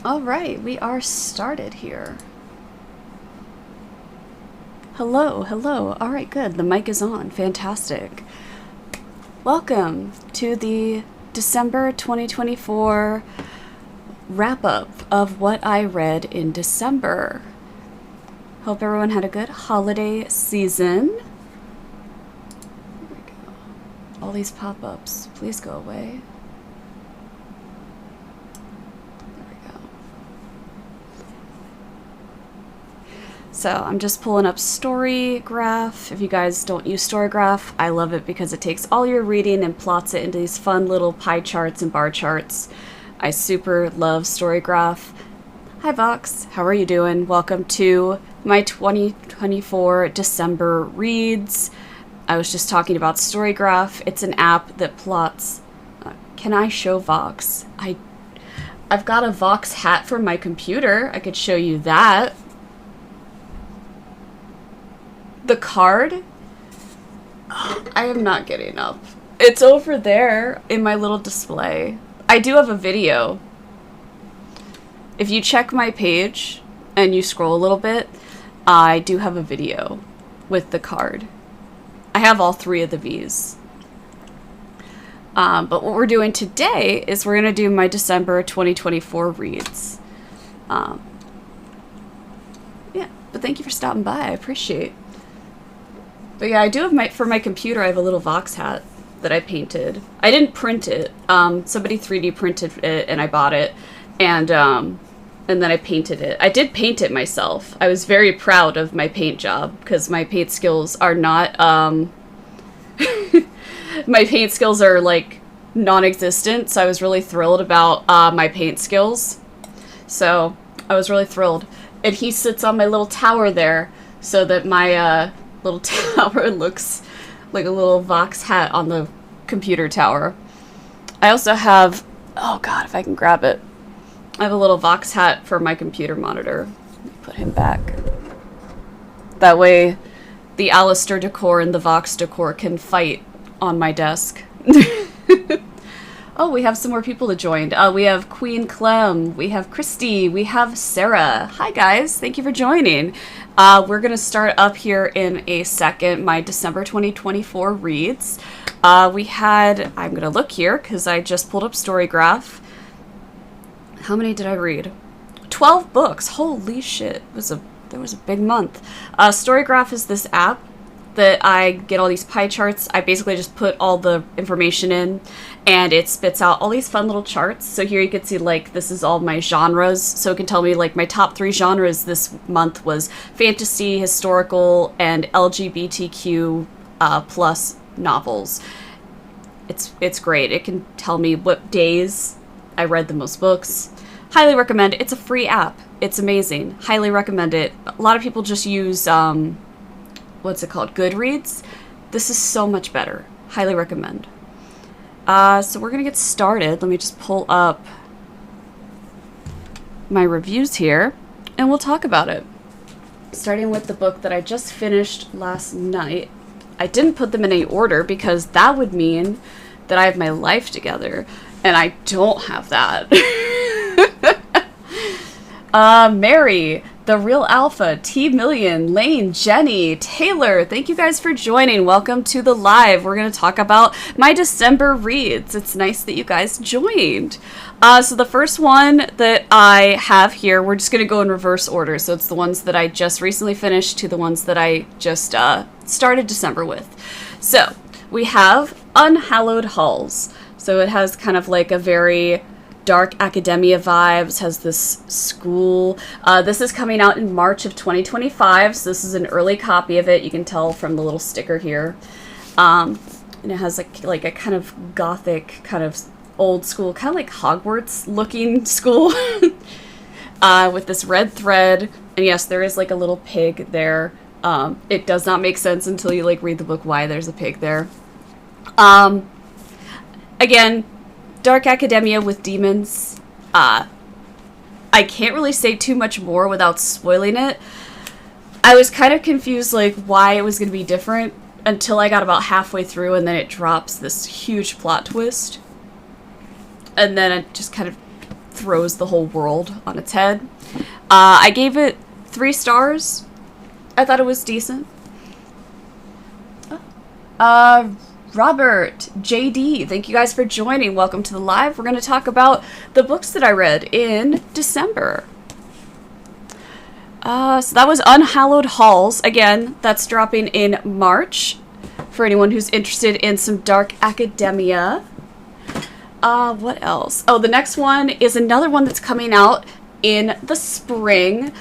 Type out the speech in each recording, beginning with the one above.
All right, we are started here. Hello, hello. All right, good. The mic is on. Fantastic. Welcome to the December 2024 wrap-up of what I read in December. Hope everyone had a good holiday season. There we go. All these pop-ups, please go away. So I'm just pulling up StoryGraph. If you guys don't use StoryGraph, I love it because it takes all your reading and plots it into these fun little pie charts and bar charts. I super love StoryGraph. Hi Vox, how are you doing? Welcome to my 2024 December reads. I was just talking about StoryGraph. It's an app that plots. Can I show Vox? I've got a Vox hat for my computer. I could show you that. The card? I am not getting up. It's over there in my little display. I do have a video. If you check my page and you scroll a little bit, I do have a video with the card. I have all three of the V's. But what we're doing today is we're going to do my December 2024 reads. Yeah, but thank you for stopping by. I appreciate it. But yeah, I do have for my computer, I have a little Vox hat that I painted. I didn't print it. Somebody 3D printed it and I bought it. And then I painted it. I did paint it myself. I was very proud of my paint job because my paint skills are not, my paint skills are like non-existent. So I was really thrilled about my paint skills. So I was really thrilled. And he sits on my little tower there so that my, little tower looks like a little Vox hat on the computer tower. I also have, oh god, if I can grab it. I have a little Vox hat for my computer monitor. Let me put him back. That way the Alistair decor and the Vox decor can fight on my desk. Oh, we have some more people to join. We have Queen Clem, we have Christy, we have Sarah. Hi guys, thank you for joining. We're going to start up here in a second, my December 2024 reads. I'm going to look here because I just pulled up StoryGraph. How many did I read? 12 books. Holy shit. There was a big month. StoryGraph is this app that I get all these pie charts. I basically just put all the information in and it spits out all these fun little charts. So here you can see like this is all my genres. So it can tell me like my top 3 genres this month was fantasy, historical, and LGBTQ plus novels. It's great. It can tell me what days I read the most books. Highly recommend it. It's a free app. It's amazing. Highly recommend it. A lot of people just use what's it called? Goodreads. This is so much better. Highly recommend. So we're going to get started. Let me just pull up my reviews here and we'll talk about it. Starting with the book that I just finished last night. I didn't put them in any order because that would mean that I have my life together and I don't have that. Mary, The Real Alpha, T Million, Lane, Jenny, Taylor, thank you guys for joining. Welcome to the live. We're going to talk about my December reads. It's nice that you guys joined. So the first one that I have here, we're just going to go in reverse order. So it's the ones that I just recently finished to the ones that I just started December with. So we have Unhallowed Halls. So it has kind of like a very dark academia vibes, has this school. This is coming out in March of 2025, so this is an early copy of it. You can tell from the little sticker here. And it has like a kind of gothic, kind of old school, kind of like Hogwarts looking school with this red thread. And yes, there is like a little pig there. It does not make sense until you like read the book why there's a pig there. Again, dark academia with demons. I can't really say too much more without spoiling it. I was kind of confused like why it was going to be different until I got about halfway through and then it drops this huge plot twist. And then it just kind of throws the whole world on its head. I gave it 3 stars. I thought it was decent. Robert, JD, thank you guys for joining. Welcome to the live. We're going to talk about the books that I read in December. So that was Unhallowed Halls. Again, that's dropping in March for anyone who's interested in some dark academia. What else? Oh, the next one is another one that's coming out in the spring.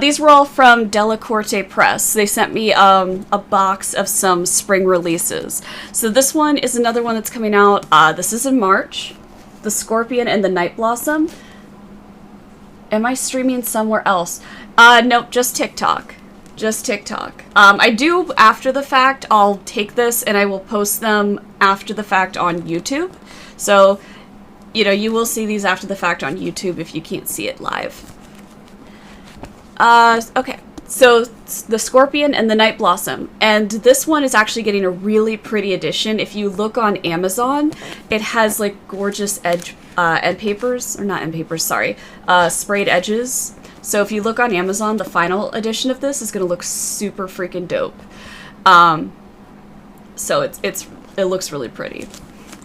These were all from Delacorte Press. They sent me a box of some spring releases. So this one is another one that's coming out. This is in March. The Scorpion and the Night Blossom. Am I streaming somewhere else? Nope, just TikTok. Just TikTok. I do, after the fact, I'll take this and I will post them after the fact on YouTube. So, you know, you will see these after the fact on YouTube if you can't see it live. Okay, so the Scorpion and the Night Blossom, and this one is actually getting a really pretty edition. If you look on Amazon, it has like gorgeous end papers, or not end papers, sorry, sprayed edges. So if you look on Amazon, the final edition of this is going to look super freaking dope. So it looks really pretty.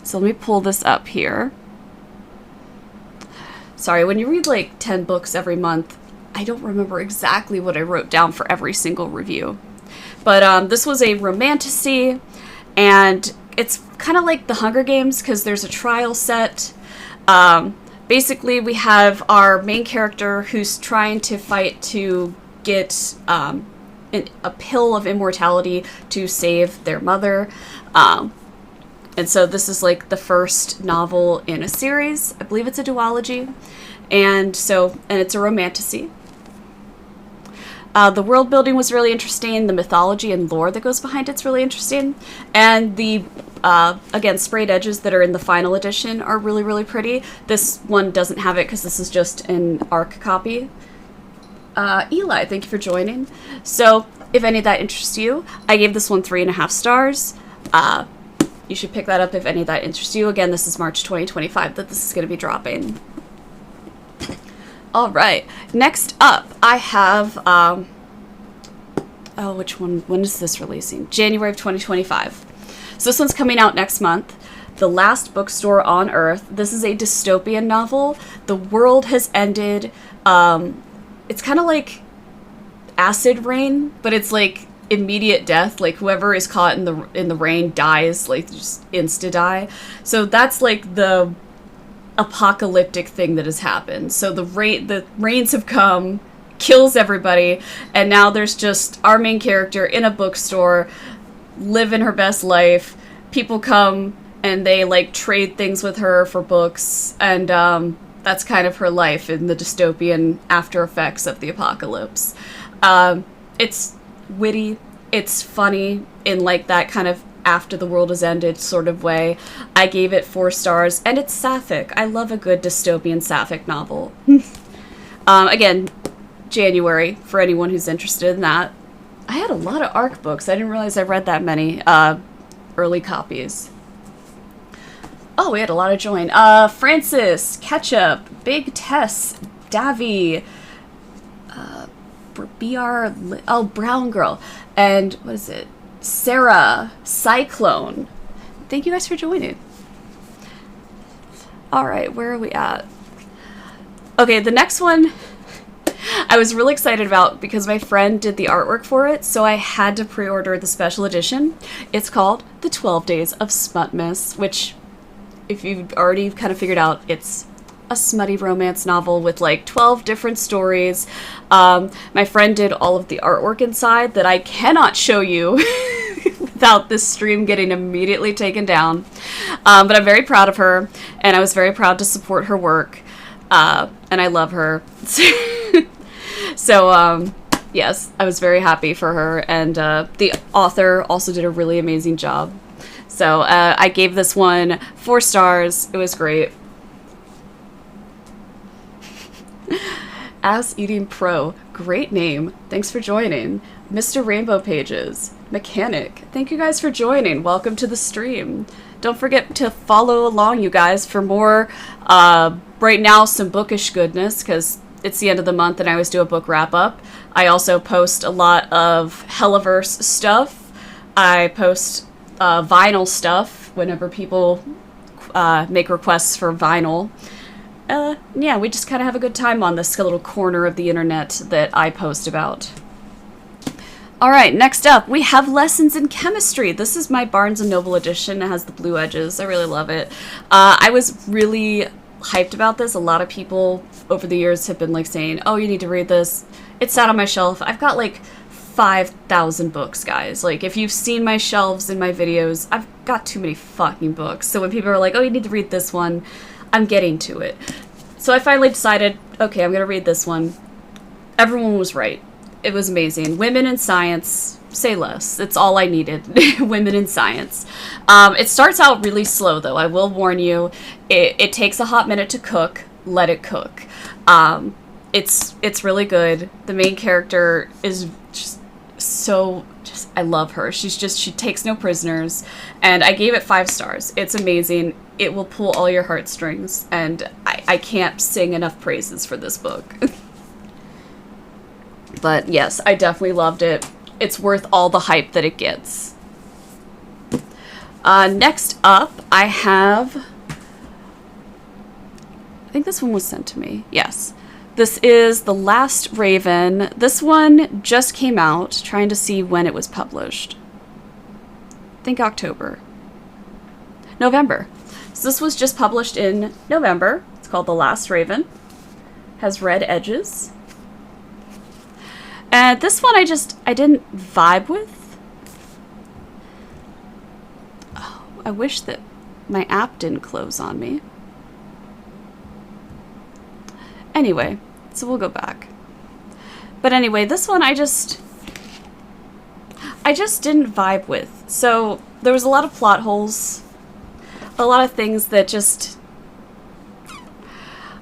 So let me pull this up here. Sorry, when you read like 10 books every month, I don't remember exactly what I wrote down for every single review. But this was a romantasy, and it's kind of like the Hunger Games because there's a trial set. Basically, we have our main character who's trying to fight to get a pill of immortality to save their mother. And so this is like the first novel in a series. I believe it's a duology. And it's a romantasy. The world building was really interesting. The mythology and lore that goes behind it's really interesting. And the, again, sprayed edges that are in the final edition are really, really pretty. This one doesn't have it because this is just an ARC copy. Eli, thank you for joining. So, if any of that interests you, I gave this one 3.5 stars. You should pick that up if any of that interests you. Again, this is March 2025 that this is going to be dropping. All right. Next up, I have, which one? When is this releasing? January of 2025. So this one's coming out next month. The Last Bookstore on Earth. This is a dystopian novel. The world has ended. It's kind of like acid rain, but it's like immediate death. Like whoever is caught in the rain dies, like just insta die. So that's like the apocalyptic thing that has happened. So the rains have come, kills everybody, and now there's just our main character in a bookstore, living her best life. People come and they like trade things with her for books, and that's kind of her life in the dystopian after effects of the apocalypse. It's witty, it's funny in like that kind of after the world has ended sort of way. I gave it 4 stars, and it's sapphic. I love a good dystopian sapphic novel. Again, January, for anyone who's interested in that. I had a lot of ARC books. I didn't realize I read that many early copies. Oh, we had a lot of join. Francis, Ketchup, Big Tess, Davy, Brown Girl, and what is it? Sarah, Cyclone. Thank you guys for joining. All right, where are we at? Okay, the next one I was really excited about because my friend did the artwork for it, so I had to pre-order the special edition. It's called The 12 Days of Smutmas, which, if you've already kind of figured out, it's a smutty romance novel with like 12 different stories. My friend did all of the artwork inside that I cannot show you without this stream getting immediately taken down. But I'm very proud of her, and I was very proud to support her work. And I love her. So, yes, I was very happy for her, and the author also did a really amazing job. So I gave this one 4 stars. It was great. Ass Eating Pro, great name. Thanks for joining. Mr. Rainbow Pages, Mechanic, thank you guys for joining. Welcome to the stream. don't forget to follow along, you guys, for more, right now, some bookish goodness, because it's the end of the month and I always do a book wrap-up. I also post a lot of Helliverse stuff. I post vinyl stuff whenever people make requests for vinyl. Yeah, we just kind of have a good time on this little corner of the internet that I post about. Alright, next up, we have Lessons in Chemistry. This is my Barnes & Noble edition. It has the blue edges. I really love it. I was really hyped about this. A lot of people over the years have been like saying, oh, you need to read this. It's sat on my shelf. I've got like 5,000 books, guys. Like, if you've seen my shelves in my videos, I've got too many fucking books. So when people are like, oh, you need to read this one, I'm getting to it. So I finally decided, okay, I'm going to read this one. Everyone was right. It was amazing. Women in science, say less. It's all I needed. Women in science. It starts out really slow, though. I will warn you. It takes a hot minute to cook. Let it cook. It's really good. The main character is just so... I love her. She takes no prisoners. And I gave it 5 stars. It's amazing. It will pull all your heartstrings. And I can't sing enough praises for this book. But yes, I definitely loved it. It's worth all the hype that it gets. Next up, I have... I think this one was sent to me. Yes. This is The Last Raven. This one just came out, trying to see when it was published. I think November. So this was just published in November. It's called The Last Raven. Has red edges. And this one I didn't vibe with. Oh, I wish that my app didn't close on me. Anyway, so we'll go back. But anyway, this one I just didn't vibe with. So there was a lot of plot holes. A lot of things that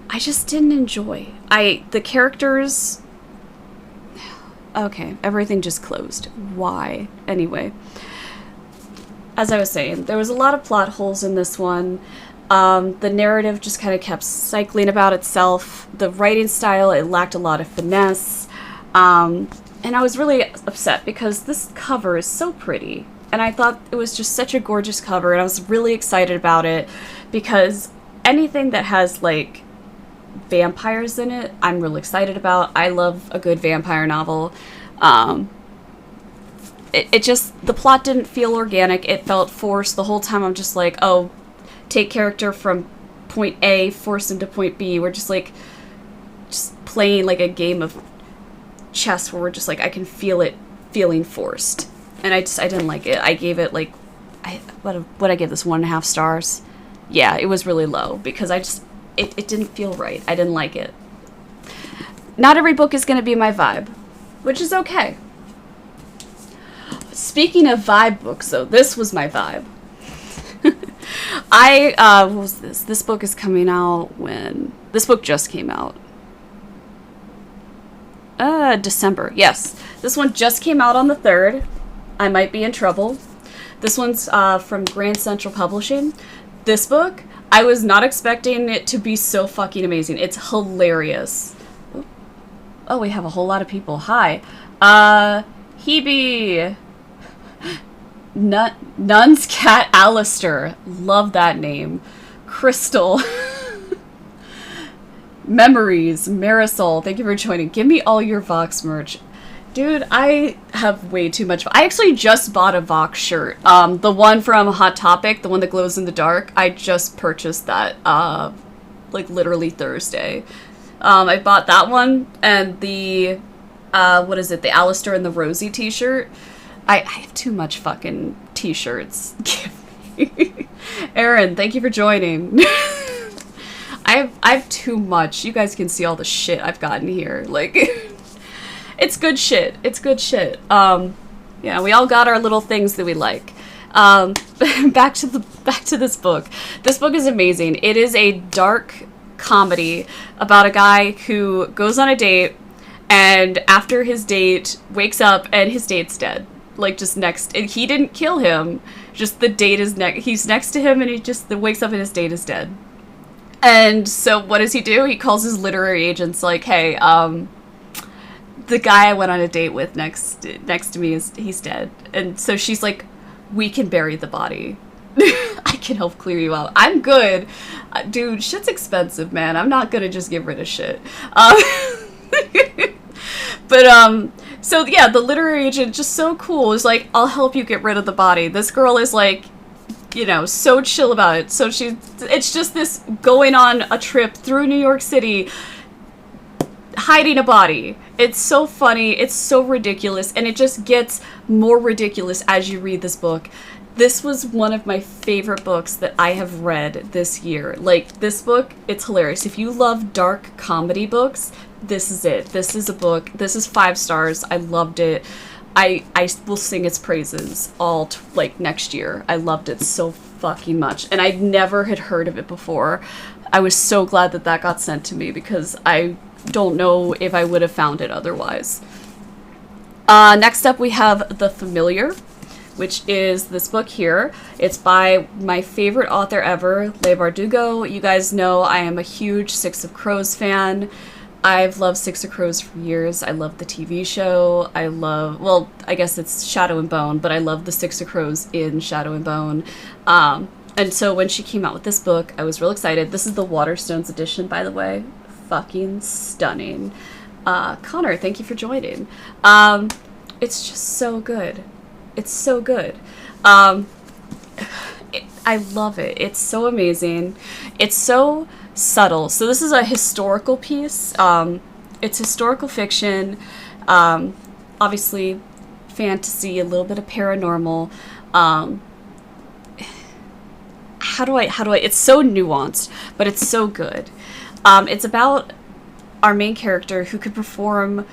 I just didn't enjoy. The characters... Okay, everything just closed. Why? Anyway. As I was saying, there was a lot of plot holes in this one. The narrative just kind of kept cycling about itself. The writing style, it lacked a lot of finesse. And I was really upset because this cover is so pretty. And I thought it was just such a gorgeous cover, and I was really excited about it because anything that has, like, vampires in it, I'm really excited about. I love a good vampire novel. It just, the plot didn't feel organic. It felt forced the whole time. I'm just like, oh, take character from point A, force him to point B. We're just like, just playing like a game of chess where we're just like, I can feel it feeling forced. And I didn't like it. I gave it like, what I give this 1.5 stars? Yeah, it was really low because it didn't feel right. I didn't like it. Not every book is going to be my vibe, which is okay. Speaking of vibe books, though, this was my vibe. What was this? This book is coming out when? This book just came out. December. Yes. This one just came out on the 3rd. I Might Be in Trouble. This one's from Grand Central Publishing. This book, I was not expecting it to be so fucking amazing. It's hilarious. Oh, we have a whole lot of people. Hi. Hebe. Nun's cat Alistair. Love that name. Crystal. Memories. Marisol. Thank you for joining. Give me all your Vox merch. Dude, I have way too much. I actually just bought a Vox shirt. The one from Hot Topic, the one that glows in the dark. I just purchased that, like literally Thursday. I bought that one and the, what is it? The Alistair and the Rosie t-shirt. I have too much fucking t-shirts. Give me. Aaron, thank you for joining. I have too much. You guys can see all the shit I've gotten here. Like, it's good shit. It's good shit. Yeah, we all got our little things that we like. Back to this book. This book is amazing. It is a dark comedy about a guy who goes on a date, and after his date wakes up and his date's dead. Like, just next, and he didn't kill him. Just the date is he's next to him and he just wakes up and his date is dead. And so what does he do? He calls his literary agents like, hey, the guy I went on a date with next to me he's dead. And so she's like, we can bury the body. I can help clear you out. I'm good. Dude, shit's expensive, man. I'm not gonna just get rid of shit. But, so yeah, the literary agent, just so cool, is like, I'll help you get rid of the body. This girl is like, you know, so chill about it. So it's just this going on a trip through New York City, hiding a body. It's so funny, it's so ridiculous, and it just gets more ridiculous as you read this book. This was one of my favorite books that I have read this year. Like, this book, it's hilarious. If you love dark comedy books, this is it. This is a book. This is 5 stars. I loved it. I will sing its praises all, like, next year. I loved it so fucking much. And I never had heard of it before. I was so glad that that got sent to me because I don't know if I would have found it otherwise. Next up, we have The Familiar, which is this book here. It's by my favorite author ever, Leigh Bardugo. You guys know I am a huge Six of Crows fan. I've loved Six of Crows for years. I love the TV show. I love, well, I guess it's Shadow and Bone, but I love the Six of Crows in Shadow and Bone. And so when she came out with this book, I was real excited. This is the Waterstones edition, by the way. Fucking stunning. Connor, thank you for joining. It's just so good. It's so good. I love it. It's so amazing. It's so subtle. So this is a historical piece. It's historical fiction, obviously fantasy, a little bit of paranormal. How do I, it's so nuanced, but it's so good. It's about our main character who could perform,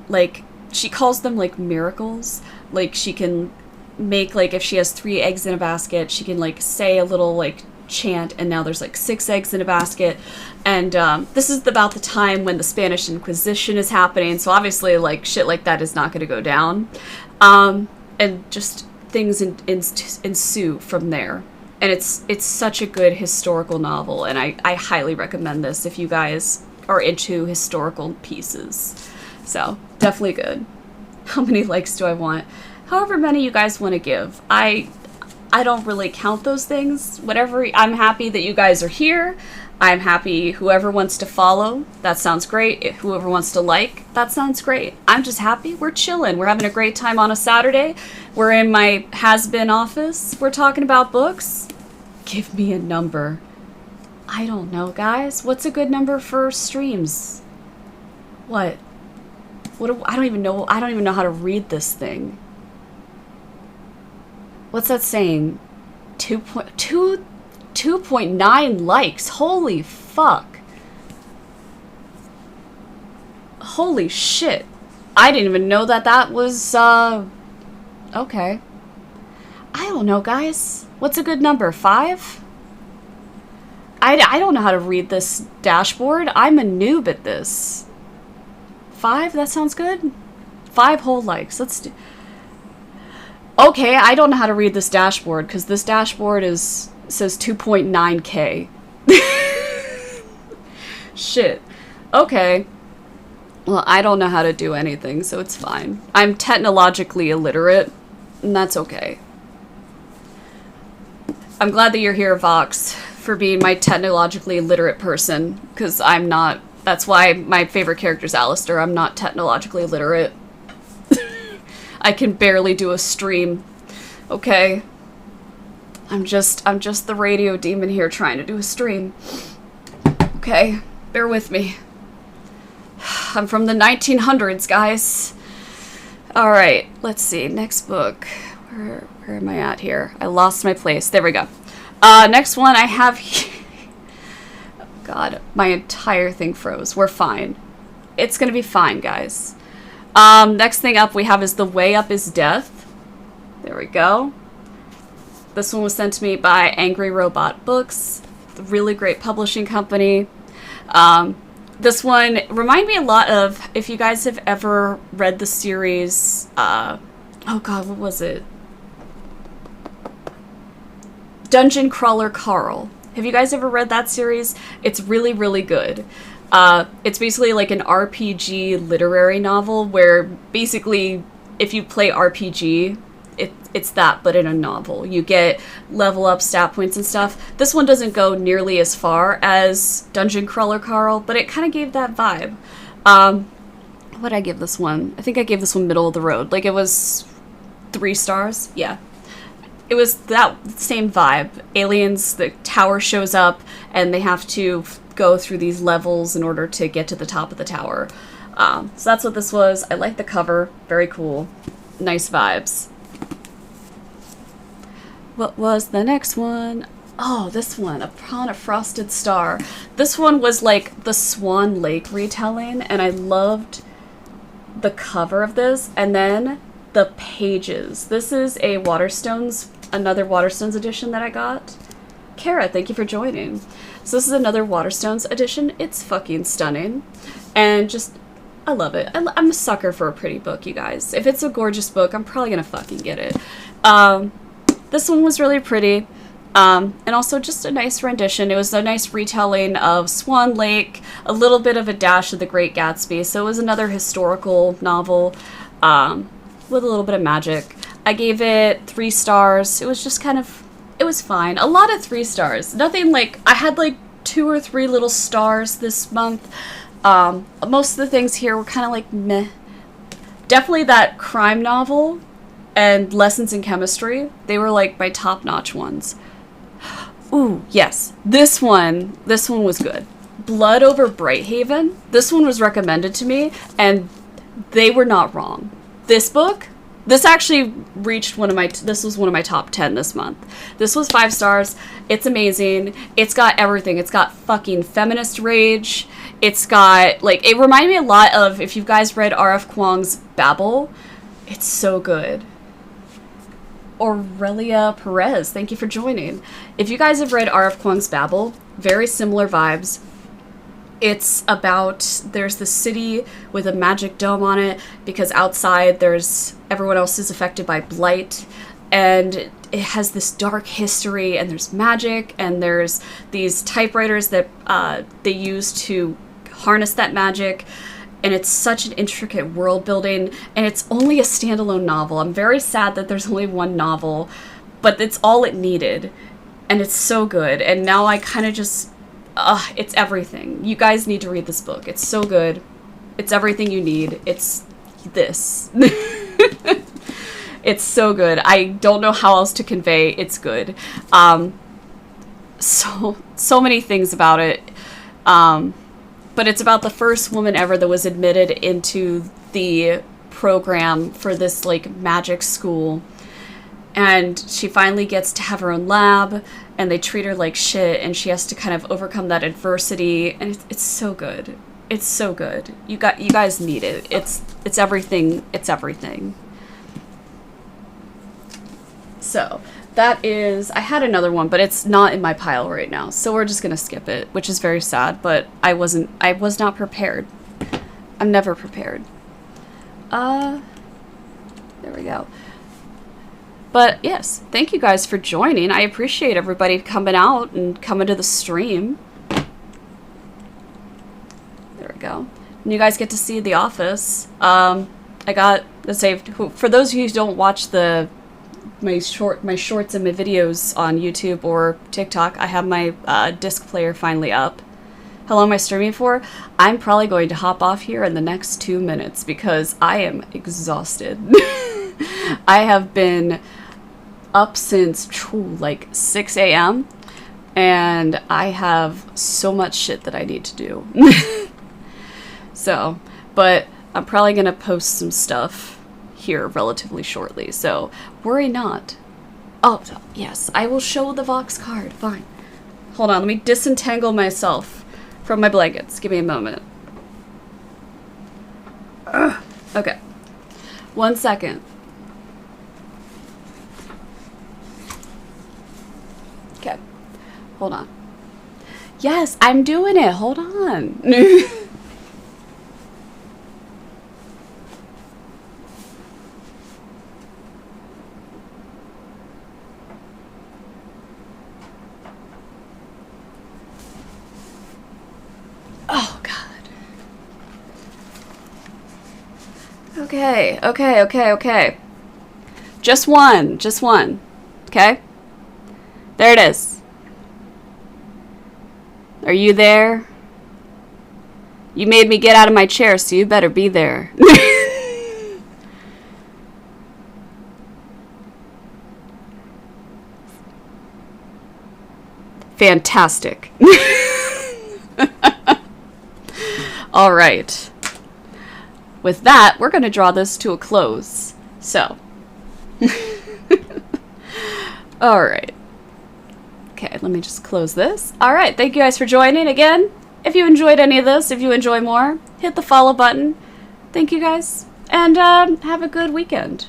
like, she calls them, like, miracles. Like, she can make, like, if she has 3 eggs in a basket, she can, like, say a little, like, chant, and now there's, like, 6 eggs in a basket. And this is about the time when the Spanish Inquisition is happening, so obviously, like, shit like that is not going to go down. And just things ensue from there. And it's such a good historical novel, and I highly recommend this if you guys are into historical pieces. So, definitely good. How many likes do I want? However many you guys want to give. I don't really count those things. Whatever, I'm happy that you guys are here. I'm happy whoever wants to follow, that sounds great. Whoever wants to like, that sounds great. I'm just happy. We're chilling. We're having a great time on a Saturday. We're in my has-been office. We're talking about books. Give me a number. I don't know, guys. What's a good number for streams? What? I don't even know. I don't even know how to read this thing. What's that saying? 2.9 likes. Holy fuck. Holy shit. I didn't even know that was, okay. I don't know, guys. What's a good number? 5? I don't know how to read this dashboard. I'm a noob at this. 5? That sounds good. 5 whole likes. Let's do... Okay, I don't know how to read this dashboard, because this dashboard says 2.9k. Shit. Okay. Well, I don't know how to do anything, so it's fine. I'm technologically illiterate, and that's okay. I'm glad that you're here, Vox, for being my technologically illiterate person, because I'm not. That's why my favorite character is Alistair. I'm not technologically illiterate. I can barely do a stream. Okay. I'm just the radio demon here trying to do a stream. Okay, bear with me. I'm from the 1900s, guys. Alright, let's see. Next book. Where am I at here? I lost my place. There we go. Next one I have here. Oh, God, my entire thing froze. We're fine. It's gonna be fine, guys. Next thing up we have is The Way Up is Death. There we go. This one was sent to me by Angry Robot Books. Really great publishing company. This one reminded me a lot of, if you guys have ever read the series, oh god, what was it? Dungeon Crawler Carl. Have you guys ever read that series? It's really, really good. It's basically like an RPG literary novel where basically if you play RPG, it's that, but in a novel. You get level up stat points and stuff. This one doesn't go nearly as far as Dungeon Crawler Carl, but it kind of gave that vibe. What did I give this one? I think I gave this one middle of the road. Like, it was 3 stars. Yeah. It was that same vibe. Aliens, the tower shows up, and they have to go through these levels in order to get to the top of the tower. So that's what this was. I like the cover. Very cool. Nice vibes. What was the next one? Oh, this one. Upon a Frosted Star. This one was like the Swan Lake retelling, and I loved the cover of this, and then the pages. This is a Waterstones, another Waterstones edition that I got. Kara, thank you for joining. So this is another Waterstones edition. It's fucking stunning. And just, I love it. I'm a sucker for a pretty book, you guys. If it's a gorgeous book, I'm probably gonna fucking get it. This one was really pretty. And also just a nice rendition. It was a nice retelling of Swan Lake, a little bit of a dash of The Great Gatsby. So it was another historical novel with a little bit of magic. I gave it 3 stars. It was just kind of, it was fine. A lot of 3 stars. Nothing like, I had like 2 or 3 little stars this month. Most of the things here were kind of like meh. Definitely that crime novel and Lessons in Chemistry. They were like my top-notch ones. Ooh, yes. This one was good. Blood over Brighthaven. This one was recommended to me, and they were not wrong. This book, this actually reached this was one of my top 10 this month. This was 5 stars. It's amazing. It's got everything. It's got fucking feminist rage. It's got, like, it reminded me a lot of, if you guys read R.F. Kuang's Babel, it's so good. Aurelia Perez, thank you for joining. If you guys have read R.F. Kuang's Babel, very similar vibes. It's about, there's this city with a magic dome on it because outside everyone else is affected by blight, and it has this dark history, and there's magic, and there's these typewriters that they use to harness that magic. And it's such an intricate world building, and it's only a standalone novel. I'm very sad that there's only one novel, but it's all it needed, and it's so good. And now I kind of just, it's everything. You guys need to read this book. It's so good. It's everything you need. It's this. It's so good. I don't know how else to convey. It's good. So many things about it. But it's about the first woman ever that was admitted into the program for this, like, magic school. And she finally gets to have her own lab, and they treat her like shit, and she has to kind of overcome that adversity. And it's so good. It's so good. You guys need it. It's everything. It's everything. So that is, I had another one, but it's not in my pile right now, so we're just gonna skip it, which is very sad, but I was not prepared. I'm never prepared. There we go. But yes, thank you guys for joining. I appreciate everybody coming out and coming to the stream. There we go. And you guys get to see The Office. I got, let's say, for those of you who don't watch my shorts and my videos on YouTube or TikTok, I have my disc player finally up. How long am I streaming for? I'm probably going to hop off here in the next 2 minutes because I am exhausted. I have been up since like 6 a.m. and I have so much shit that I need to do. So, but I'm probably gonna post some stuff here relatively shortly, so worry not. Oh, yes, I will show the Vox card. Fine. Hold on, let me disentangle myself from my blankets. Give me a moment. Okay. 1 second. Okay. Hold on. Yes, I'm doing it. Hold on. Okay, okay, okay, okay. Just one, okay? There it is. Are you there? You made me get out of my chair, so you better be there. Fantastic. All right. With that, we're going to draw this to a close. So. All right. Okay, let me just close this. All right, thank you guys for joining again. If you enjoyed any of this, if you enjoy more, hit the follow button. Thank you guys, and have a good weekend.